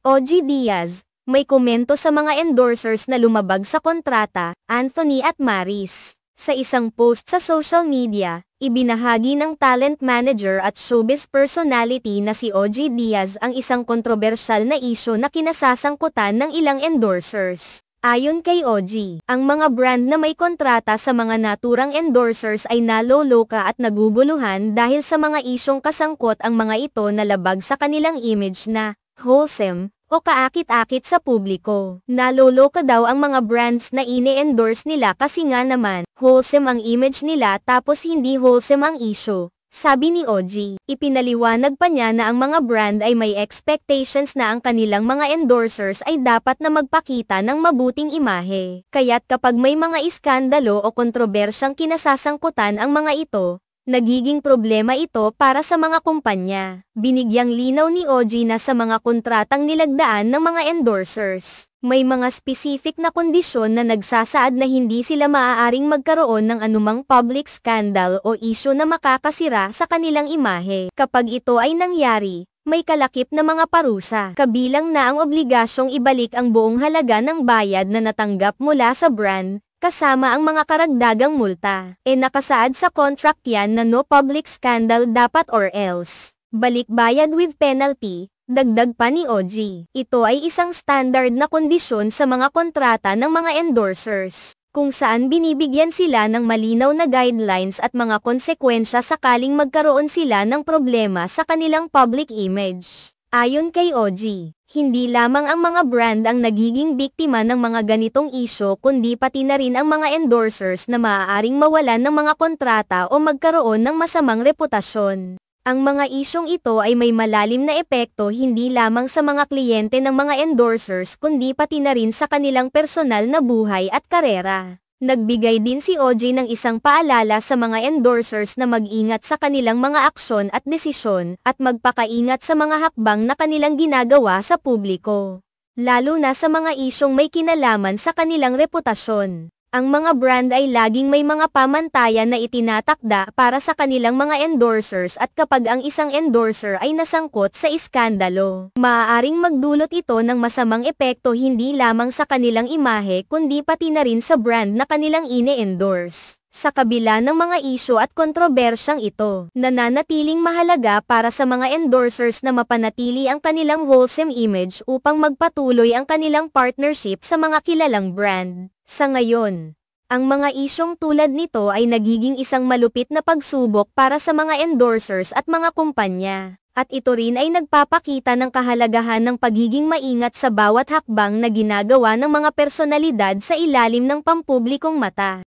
OG Diaz, may komento sa mga endorsers na lumabag sa kontrata, Anthony at Maris. Sa isang post sa social media, ibinahagi ng talent manager at showbiz personality na si OG Diaz ang isang kontrobersyal na isyu na kinasasangkutan ng ilang endorsers. Ayon kay OG, ang mga brand na may kontrata sa mga naturang endorsers ay naloloka at naguguluhan dahil sa mga isyong kasangkot ang mga ito na labag sa kanilang image na wholesome o kaakit-akit sa publiko. Naloloka daw ang mga brands na ine-endorse nila kasi nga naman, wholesome ang image nila tapos hindi wholesome ang issue. Sabi ni OG, ipinaliwanag pa niya na ang mga brand ay may expectations na ang kanilang mga endorsers ay dapat na magpakita ng mabuting imahe. Kaya't kapag may mga iskandalo o kontrobersyang kinasasangkutan ang mga ito, nagiging problema ito para sa mga kumpanya. Binigyang linaw ni OG na sa mga kontratang nilagdaan ng mga endorsers, may mga specific na kondisyon na nagsasaad na hindi sila maaaring magkaroon ng anumang public scandal o issue na makakasira sa kanilang imahe. Kapag ito ay nangyari, may kalakip na mga parusa. Kabilang na ang obligasyong ibalik ang buong halaga ng bayad na natanggap mula sa brand, kasama ang mga karagdagang multa. Nakasaad sa contract yan na no public scandal dapat or else balik bayad with penalty, dagdag pa ni OG. Ito ay isang standard na kondisyon sa mga kontrata ng mga endorsers, kung saan binibigyan sila ng malinaw na guidelines at mga konsekwensya sakaling magkaroon sila ng problema sa kanilang public image. Ayon kay OG, hindi lamang ang mga brand ang nagiging biktima ng mga ganitong isyo kundi pati na rin ang mga endorsers na maaaring mawalan ng mga kontrata o magkaroon ng masamang reputasyon. Ang mga isyong ito ay may malalim na epekto hindi lamang sa mga kliyente ng mga endorsers kundi pati na rin sa kanilang personal na buhay at karera. Nagbigay din si OG ng isang paalala sa mga endorsers na mag-ingat sa kanilang mga aksyon at desisyon at magpakaingat sa mga hakbang na kanilang ginagawa sa publiko, lalo na sa mga isyong may kinalaman sa kanilang reputasyon. Ang mga brand ay laging may mga pamantayan na itinatakda para sa kanilang mga endorsers at kapag ang isang endorser ay nasangkot sa iskandalo, maaaring magdulot ito ng masamang epekto hindi lamang sa kanilang imahe kundi pati na rin sa brand na kanilang ine-endorse. Sa kabila ng mga isyu at kontrobersyang ito, nananatiling mahalaga para sa mga endorsers na mapanatili ang kanilang wholesome image upang magpatuloy ang kanilang partnership sa mga kilalang brand. Sa ngayon, ang mga isyong tulad nito ay nagiging isang malupit na pagsubok para sa mga endorsers at mga kumpanya. At ito rin ay nagpapakita ng kahalagahan ng pagiging maingat sa bawat hakbang na ginagawa ng mga personalidad sa ilalim ng pampublikong mata.